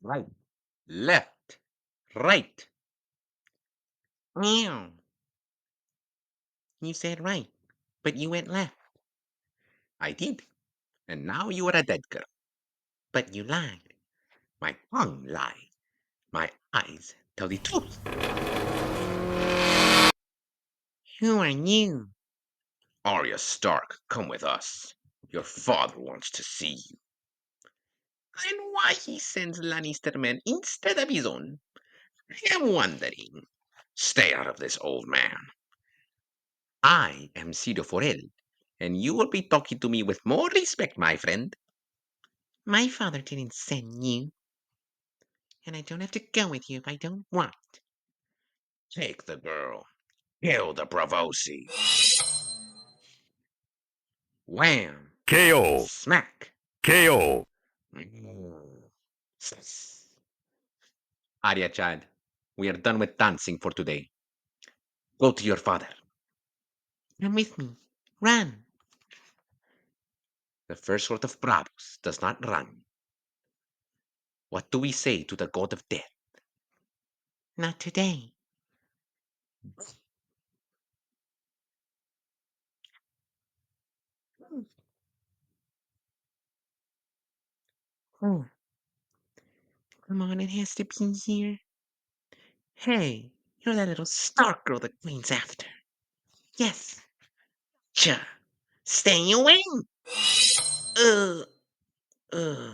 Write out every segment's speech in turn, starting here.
Right. Left. Right. Meow. You said right, but you went left. I did. And now you are a dead girl. But you lied. My tongue lied. My eyes tell the truth. Who are you? Arya Stark, come with us. Your father wants to see you. And why he sends Lannister men instead of his own, I am wondering. Stay out of this, old man. I am Sido Forel, and you will be talking to me with more respect, my friend. My father didn't send you, and I don't have to go with you if I don't want. Take the girl. Kill the Bravosi. Wham! KO. Smack! KO. Mm. Arya child, we are done with dancing for today. Go to your father. Come with me. Run. The first sort of Bravos does not run. What do we say to the god of death? Not today. Oh, come on, it has to be here. Hey, you're that little Stark girl the Queen's after. Yes. Cha. Stay away. Uh, uh.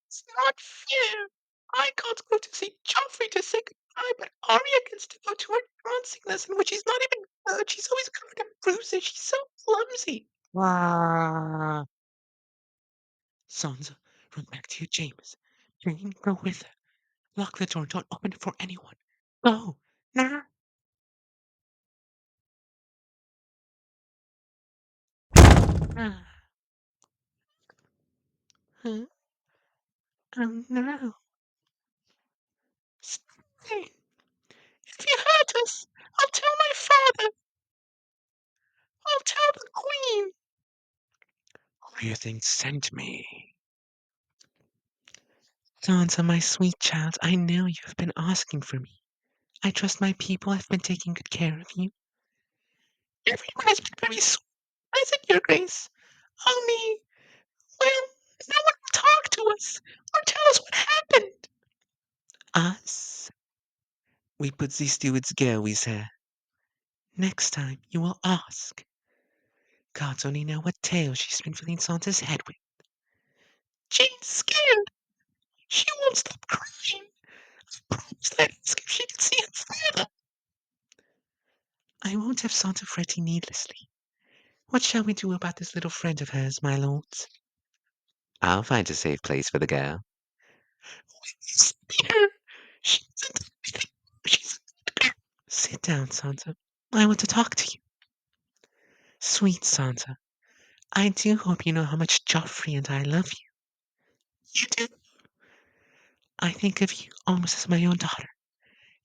It's not fair. I can't go to see Joffrey to say goodbye, but Arya gets to go to her dancing lesson, which she's not even good. She's always covered in bruises. She's so clumsy. Ah. Sansa, run back to your chambers. Jane, go with her. Lock the door and don't open it for anyone. Go. Now. Ah. Huh? Oh, no. Stay. If you hurt us, I'll tell my father. I'll tell the Queen. Who do you think sent me? Sansa, my sweet child, I know you have been asking for me. I trust my people have been taking good care of you. Everyone has been very sweet. I said, Your Grace. Only, well, no one will talk to us or tell us what happened. Us? We put these stewards go, we said. Next time you will ask. Gods only know what tale she's been filling Sansa's head with. Jane's scared. She won't stop crying. I promised I'd ask if she could see her father. I won't have Santa fretting needlessly. What shall we do about this little friend of hers, my lords? I'll find a safe place for the girl. Here. She's she's Sit down, Santa. I want to talk to you. Sweet Santa, I do hope you know how much Joffrey and I love you. You do? I think of you almost as my own daughter,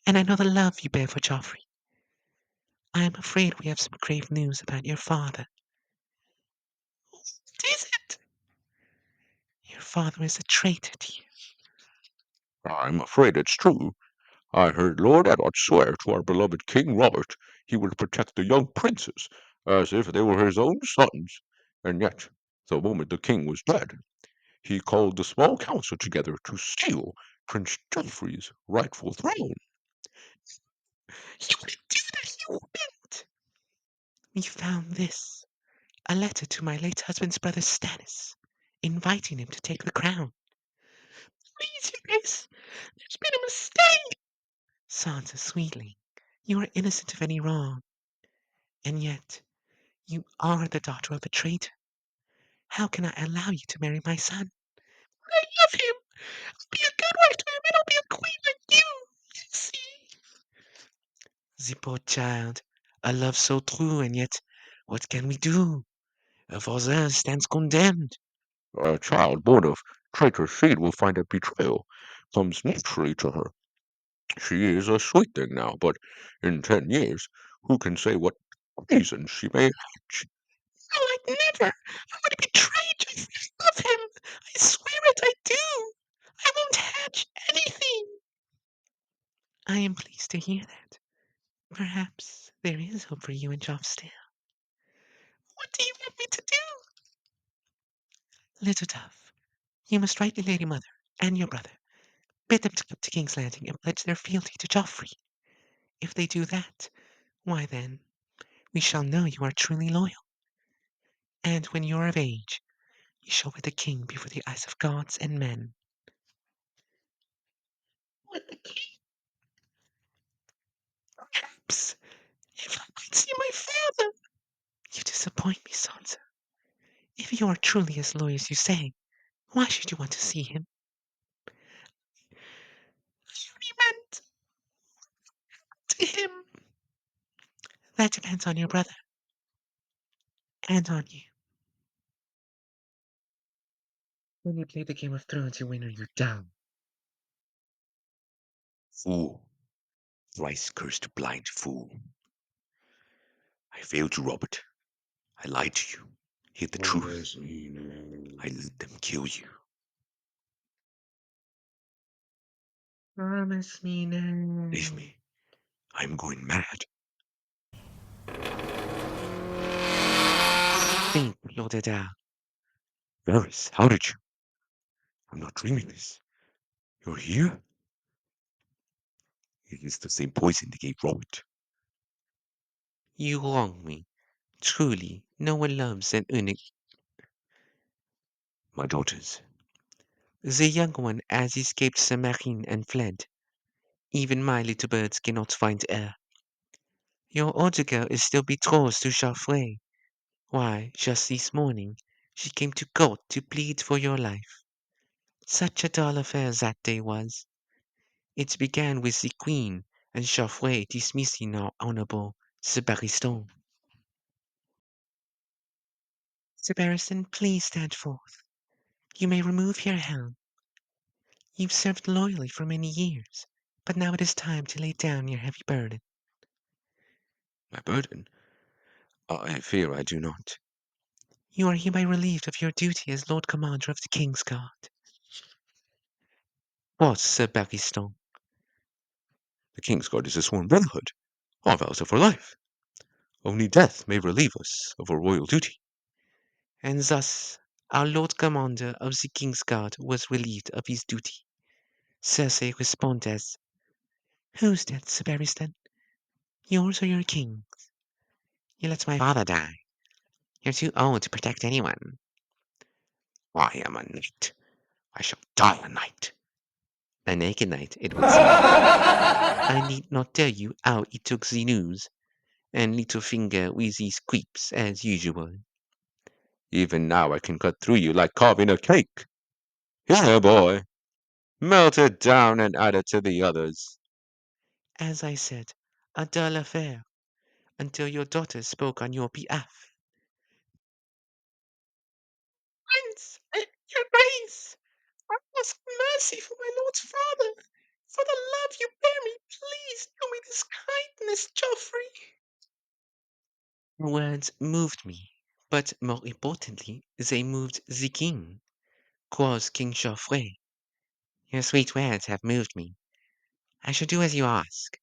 and I know the love you bear for Joffrey. I am afraid we have some grave news about your father. What is it? Your father is a traitor to you. I'm afraid it's true. I heard Lord Edward swear to our beloved King Robert he would protect the young princes as if they were his own sons. And yet, the moment the king was dead, he called the small council together to steal Prince Joffrey's rightful throne. You wouldn't do that, you wouldn't. We found this. A letter to my late husband's brother Stannis, inviting him to take the crown. Please, your grace, there's been a mistake. Sansa, sweetly, you are innocent of any wrong, and yet you are the daughter of a traitor. How can I allow you to marry my son? I love him. I'll be a good wife to him, and I'll be a queen like you. See? The poor child, a love so true, and yet what can we do? A father stands condemned. A child born of traitor seed will find that betrayal comes naturally to her. She is a sweet thing now, but in 10 years, who can say what reason she may hatch? Oh, I'd never! I would betray Jeff. I love him! I swear it, I do! I won't hatch anything! I am pleased to hear that. Perhaps there is hope for you and Joff still. What do you want me to do? Little Duff, you must write the Lady Mother and your brother. Bid them to come to King's Landing and pledge their fealty to Joffrey. If they do that, why then, we shall know you are truly loyal. And when you are of age, you shall wed the king before the eyes of gods and men. Wed the king? Perhaps, if I might see my father. You disappoint me, Sansa. If you are truly as loyal as you say, why should you want to see him? I only meant to him. That depends on your brother and on you. When you play the Game of Thrones, you win or you're down. Fool, thrice cursed blind fool. I failed you, Robert. I lied to you. Hid the truth. I let them kill you. Promise me now. Leave me. I'm going mad. Think, Lord Adele. Varys, how did you? I'm not dreaming this. You're here? It is the same poison they gave Robert. You wrong me. Truly, no one loves an eunuch. My daughters. The young one has escaped Samarine and fled. Even my little birds cannot find her. Your older girl is still betrothed to Joffrey. Why, just this morning, she came to court to plead for your life. Such a dull affair that day was. It began with the Queen and Joffrey dismissing our honorable Sir Barristan. Sir Barristan, please stand forth. You may remove your helm. You've served loyally for many years, but now it is time to lay down your heavy burden. My burden? I fear I do not. You are hereby relieved of your duty as Lord Commander of the King's Guard. What, Sir Barristan? The King's Guard is a sworn brotherhood. Our vows are for life. Only death may relieve us of our royal duty. And thus our Lord Commander of the King's Guard was relieved of his duty. Cersei responded as, Who's dead, Sir Barristan? Yours or your king? You let my father die. You're too old to protect anyone. I am a knight. I shall die a knight. A naked knight, it would seem. I need not tell you how he took the news, and Littlefinger with his quips as usual. Even now I can cut through you like carving a cake. Here, boy. Melt it down and add it to the others. As I said, a dull affair, until your daughter spoke on your behalf. Prince, your grace, I ask mercy for my lord's father. For the love you bear me, please do me this kindness, Geoffrey. Your words moved me, but more importantly, they moved the king, quoth King Geoffrey. Your sweet words have moved me. I shall do as you ask.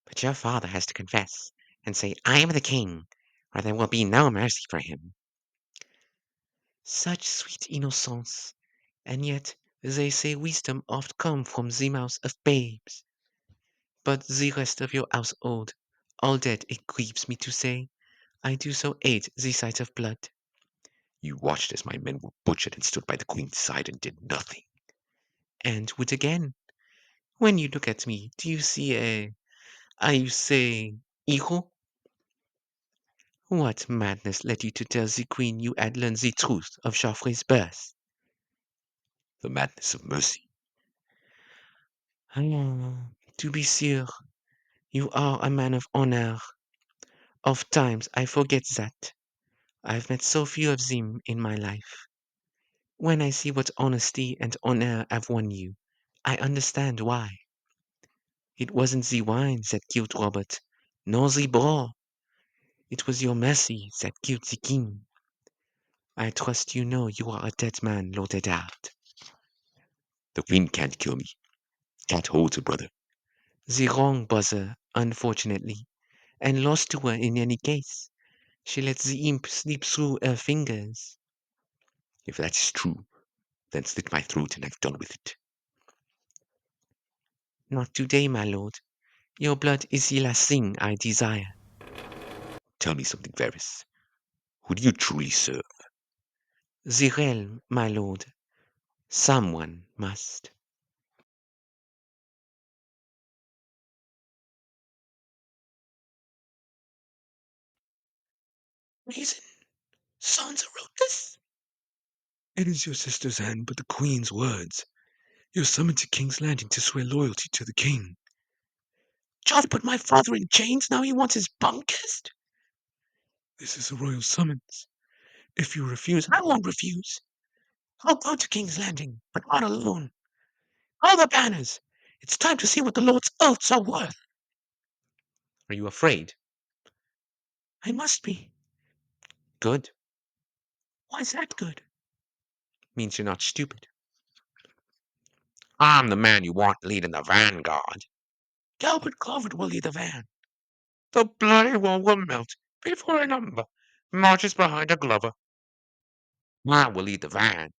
But your father has to confess and say, I am the king, or there will be no mercy for him. Such sweet innocence, and yet they say wisdom oft comes from the mouths of babes. But the rest of your household, all dead, it grieves me to say, I do so hate the sight of blood. You watched as my men were butchered and stood by the queen's side and did nothing. And would again. When you look at me, do you see you say, hijo? What madness led you to tell the queen you had learned the truth of Joffrey's birth? The madness of mercy. Ah, to be sure, you are a man of honor. Oft times I forget that. I've met so few of them in my life. When I see what honesty and honor have won you, I understand why. It wasn't the wine that killed Robert, nor the brawl. It was your mercy that killed the king. I trust you know you are a dead man, Lord Eddard. The queen can't kill me. Can't hold her, brother. The wrong buzzer, unfortunately, and lost to her in any case. She let the imp slip through her fingers. If that's true, then slit my throat and I've done with it. Not today, my lord. Your blood is the last thing I desire. Tell me something, Varys. Who do you truly serve? The realm, my lord. Someone must. Reason? Sansa wrote this? It is your sister's hand, but the Queen's words. You're summoned to King's Landing to swear loyalty to the King. Joff put my father in chains, now he wants his bum kissed? This is a royal summons. If you refuse, I won't refuse. I'll go to King's Landing, but not alone. All the banners! It's time to see what the Lord's oaths are worth. Are you afraid? I must be. Good. Why's that good? Means you're not stupid. I'm the man you want leading the vanguard. Galbert Clovert will lead the van. The bloody wall will melt before a number marches behind a Glover. I will lead the van,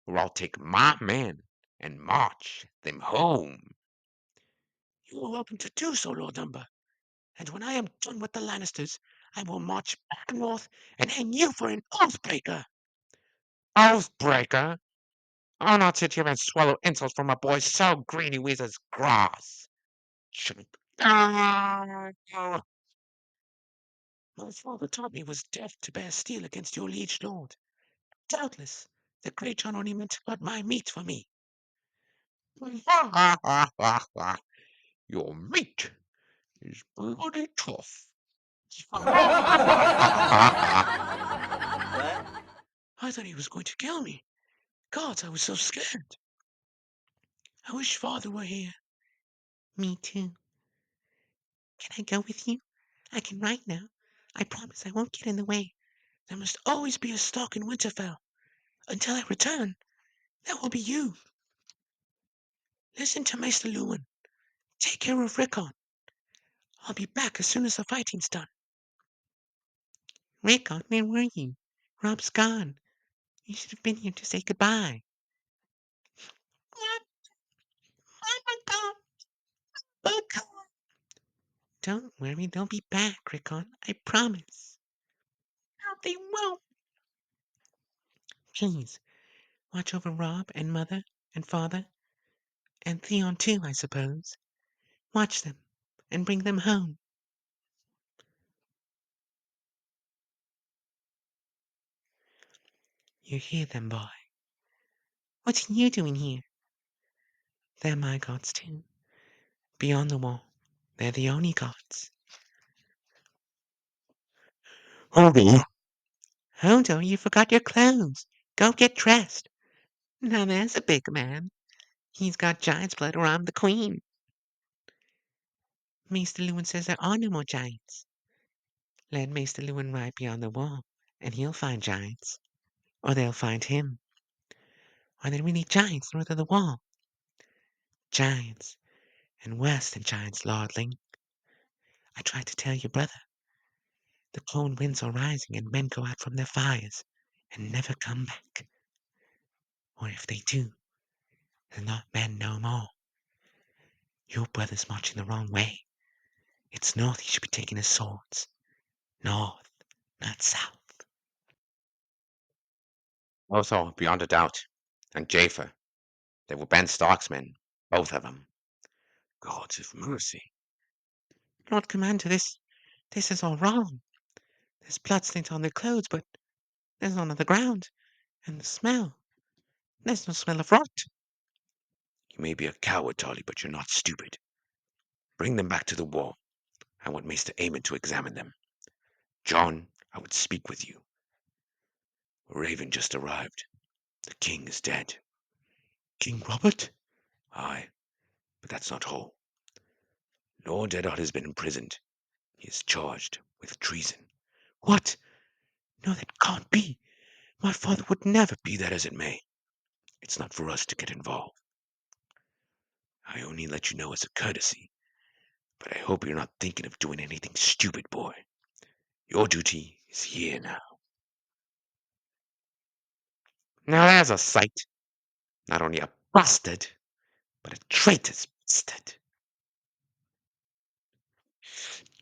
or I'll take my men and march them home. You are welcome to do so, Lord Umber. And when I am done with the Lannisters, I will march back north and hang you for an oathbreaker. Oathbreaker! I'll not sit here and swallow insults from a boy so green he wears his grass. Shouldn't. Ah, oh. My father taught me was deaf to bear steel against your liege lord. Doubtless, the great John only meant to cut my meat for me. Your meat is bloody tough. I thought he was going to kill me. God, I was so scared. I wish father were here. Me too. Can I go with you? I can write now. I promise I won't get in the way. There must always be a stock in Winterfell. Until I return, there will be you. Listen to Maester Lewin. Take care of Rickon. I'll be back as soon as the fighting's done. Rickon, where were you? Rob's gone. You should have been here to say goodbye. Don't worry, they'll be back, Rickon. I promise. No, they won't. Please, watch over Rob and Mother and Father. And Theon too, I suppose. Watch them and bring them home. You hear them, boy. What are you doing here? They're my gods too. Beyond the wall. They're the only gods. Hodor, Hodo, you forgot your clothes. Go get dressed. Now there's a big man. He's got giant's blood or I'm the queen. Maester Lewin says there are no more giants. Let Maester Lewin ride beyond the wall, and he'll find giants. Or they'll find him. Are there really giants north of the wall? Giants, and worse than giants, lordling. I tried to tell your brother. The cold winds are rising, and men go out from their fires and never come back. Or if they do, they're not men no more. Your brother's marching the wrong way. It's north he should be taking his swords. North, not south. also beyond a doubt, and Jafer. They were Ben Stark's men, both of them. Gods of mercy. Lord Commander, this is all wrong. There's bloodstains on their clothes, but there's none on the ground. And the smell. There's no smell of rot. You may be a coward, Tully, but you're not stupid. Bring them back to the wall. I want Maester Aemon to examine them. John, I would speak with you. Raven just arrived. The king is dead. King Robert? Aye, but that's not all. Lord Eddard has been imprisoned. He is charged with treason. What? No, that can't be. My father would never. Be that as it may, it's not for us to get involved. I only let you know as a courtesy, but I hope you're not thinking of doing anything stupid, boy. Your duty is here now. Now there's a sight. Not only a bastard, but a traitor's bastard.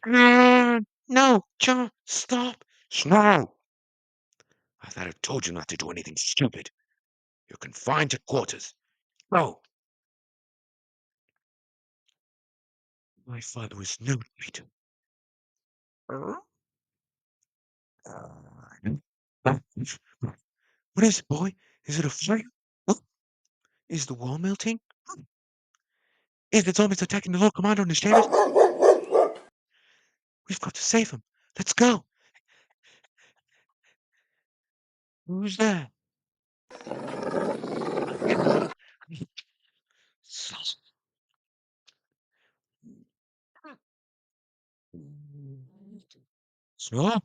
No, John, stop. Snow! I thought I told you not to do anything stupid. You're confined to quarters. Go! My father was no traitor. What is it, boy? Is it a fire? What? Is the wall melting? Is the zombies attacking the Lord Commander and his chambers? We've got to save him. Let's go. Who's there? Snow?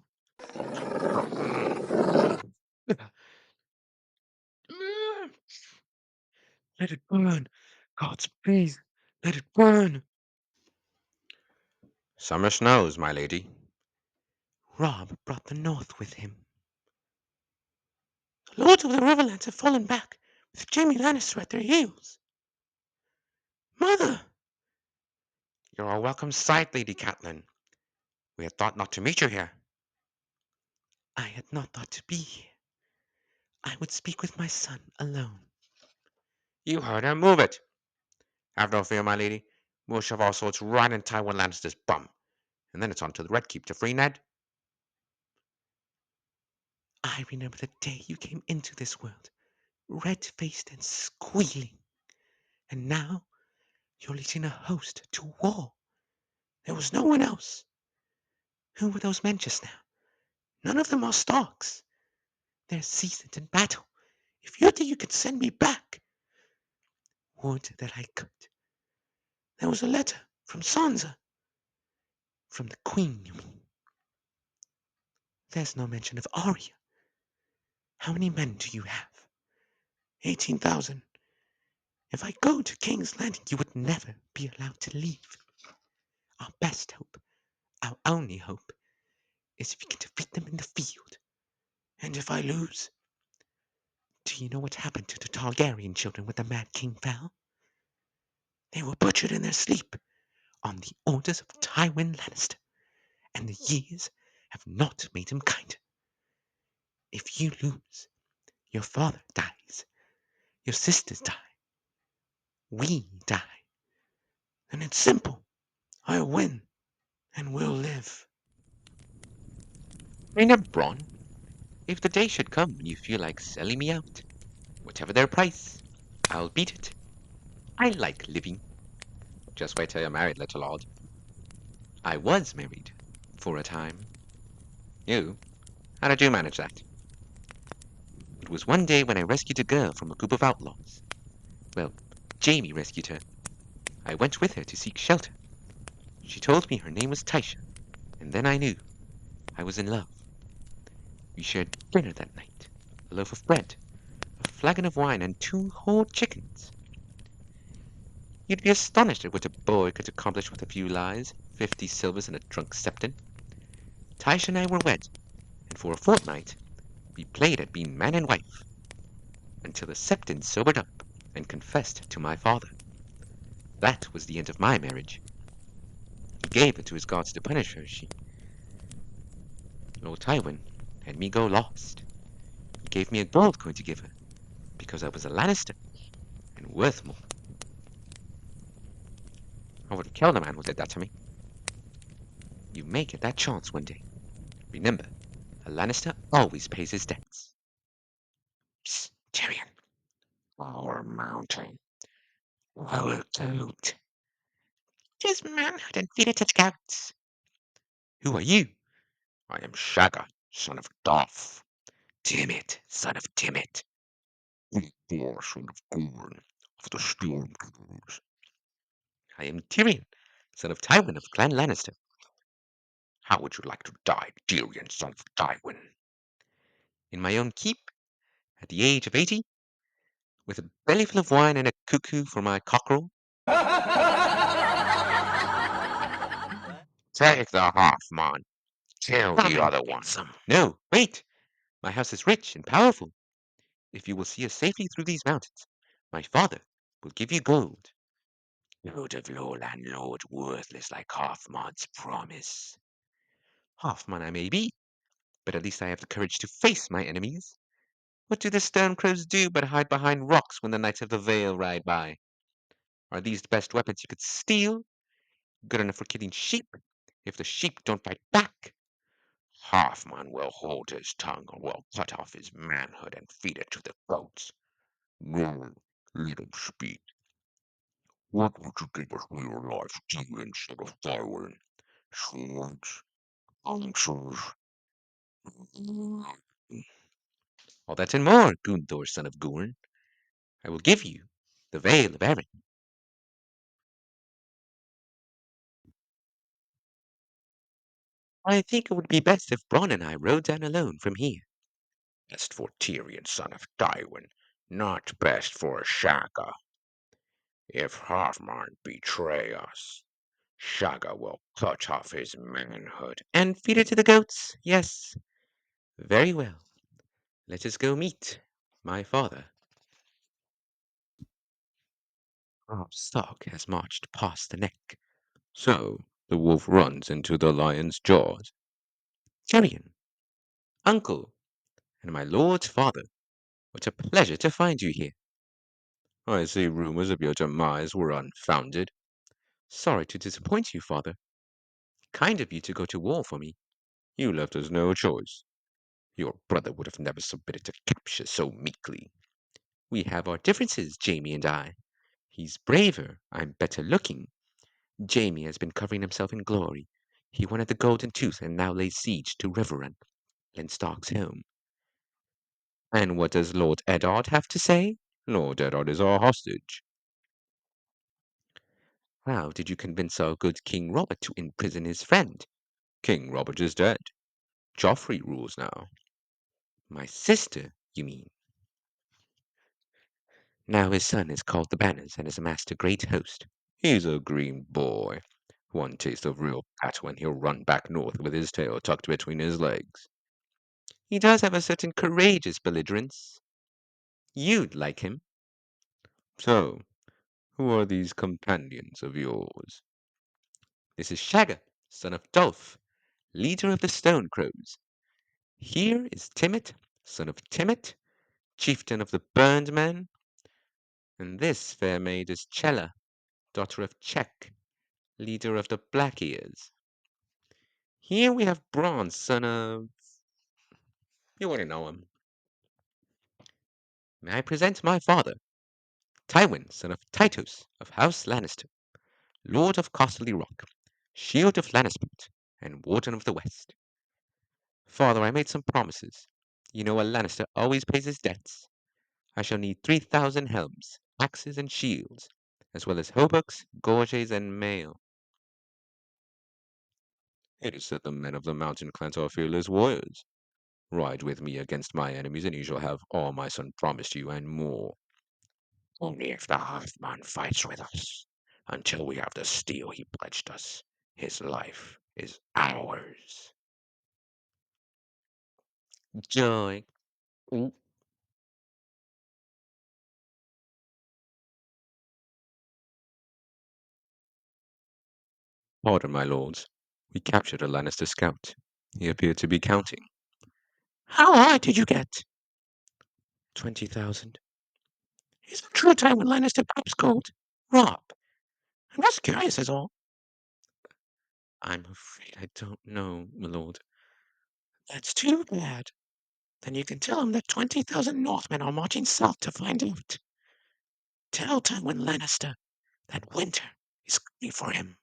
Let it burn. Gods, please, let it burn. Summer snows, my lady. Rob brought the North with him. The Lords of the Riverlands have fallen back, with Jaime Lannister at their heels. Mother! You're a welcome sight, Lady Catelyn. We had thought not to meet you here. I had not thought to be here. I would speak with my son alone. You heard her. Move it. Have no fear, my lady. We'll shove our swords right in Tywin Lannister's bum, and then it's on to the Red Keep to free Ned. I remember the day you came into this world, red-faced and squealing. And now you're leading a host to war. There was no one else. Who were those men just now? None of them are Starks. They're seasoned in battle. If you think you could send me back, would that I could. There was a letter from Sansa. From the Queen, you mean. There's no mention of Arya. How many men do you have? 18,000. If I go to King's Landing, you would never be allowed to leave. Our best hope, our only hope, is if you can defeat them in the field. And if I lose, do you know what happened to the Targaryen children when the Mad King fell? They were butchered in their sleep on the orders of Tywin Lannister, and the years have not made him kinder. If you lose, your father dies, your sisters die, we die. And it's simple. I'll win, and we'll live. Reina Bronn, if the day should come when you feel like selling me out, whatever their price, I'll beat it. I like living. Just wait till you're married, little lord. I was married for a time. You? How did you manage that? It was one day when I rescued a girl from a group of outlaws. Well, Jamie rescued her. I went with her to seek shelter. She told me her name was Taisha, and then I knew I was in love. We shared dinner that night, a loaf of bread, a flagon of wine, and 2 whole chickens. You'd be astonished at what a boy could accomplish with a few lies, 50 silvers, and a drunk septon. Taisha and I were wed, and for a fortnight we played at being man and wife, until the septon sobered up and confessed to my father. That was the end of my marriage. He gave her to his gods to punish her. Lord Tywin had me go lost. He gave me a gold coin to give her, because I was a Lannister, and worth more. I would have killed a man who did that to me. You may get that chance one day. Remember, a Lannister always pays his debts. Psst, Tyrion. Our mountain. Our goat. His manhood and feed it its goats. Who are you? I am Shagga, son of Darth. Damn it, son of Timmet. Great boy, son of Gorn, of the Stormtroopers. I am Tyrion, son of Tywin of Clan Lannister. How would you like to die, Tyrion, son of Tywin? In my own keep, at the age of 80, with a belly full of wine and a cuckoo for my cockerel. Take the half, man. Kill Come the and other get one. some. No, wait! My house is rich and powerful. If you will see us safely through these mountains, my father will give you gold. Lord of law, landlord, worthless like Halfman's promise. Halfman I may be, but at least I have the courage to face my enemies. What do the stone crows do but hide behind rocks when the knights of the Vale ride by? Are these the best weapons you could steal? Good enough for killing sheep, if the sheep don't fight back. Halfman will hold his tongue or will cut off his manhood and feed it to the goats. No, let him speak. What would you give us for your life, Tyrion, son of Tywin? Swords, answers. All that and more, Gunthor, son of Gurn. I will give you the Vale of Erin. I think it would be best if Bronn and I rode down alone from here. Best for Tyrion, son of Tywin, not best for Shagga. If Halfman betray us, Shagga will cut off his manhood. And feed it to the goats, yes. Very well. Let us go meet my father. Robb Stark has marched past the neck. So the wolf runs into the lion's jaws. Tyrion, uncle, and my lord's father, what a pleasure to find you here. I see rumors of your demise were unfounded. Sorry to disappoint you, father. Kind of you to go to war for me. You left us no choice. Your brother would have never submitted to capture so meekly. We have our differences, Jamie and I. He's braver, I'm better looking. Jamie has been covering himself in glory. He wanted the golden tooth and now lays siege to Riverrun, Len Stark's home. And what does Lord Eddard have to say? Lord Eddard is our hostage. How did you convince our good King Robert to imprison his friend? King Robert is dead. Joffrey rules now. My sister, you mean? Now his son is called the Banners and has amassed a great host. He's a green boy. One taste of real battle and he'll run back north with his tail tucked between his legs. He does have a certain courageous belligerence. You'd like him. So, who are these companions of yours? This is Shagga, son of Dolph, leader of the Stone Crows. Here is Timett, son of Timett, chieftain of the Burned Men. And this fair maid is Chella, daughter of Check, leader of the Black Ears. Here we have Bronn, son of... You already know him. May I present my father, Tywin, son of Tytos of House Lannister, Lord of Casterly Rock, Shield of Lannisport, and Warden of the West. Father, I made some promises. You know a Lannister always pays his debts. I shall need 3,000 helms, axes, and shields, as well as hauberks, gorges, and mail. It is said the men of the mountain clans are fearless warriors. Ride with me against my enemies, and you shall have all my son promised you and more. Only if the Halfman fights with us. Until we have the steel he pledged us, his life is ours. Joy. Pardon, my lords. We captured a Lannister scout. He appeared to be counting. How high did you get? 20,000. Is it true Tywin Lannister pops gold? Rob, I'm just curious is all. I'm afraid I don't know, my lord. That's too bad. Then you can tell him that 20,000 Northmen are marching south to find out. Tell Tywin Lannister that winter is coming for him.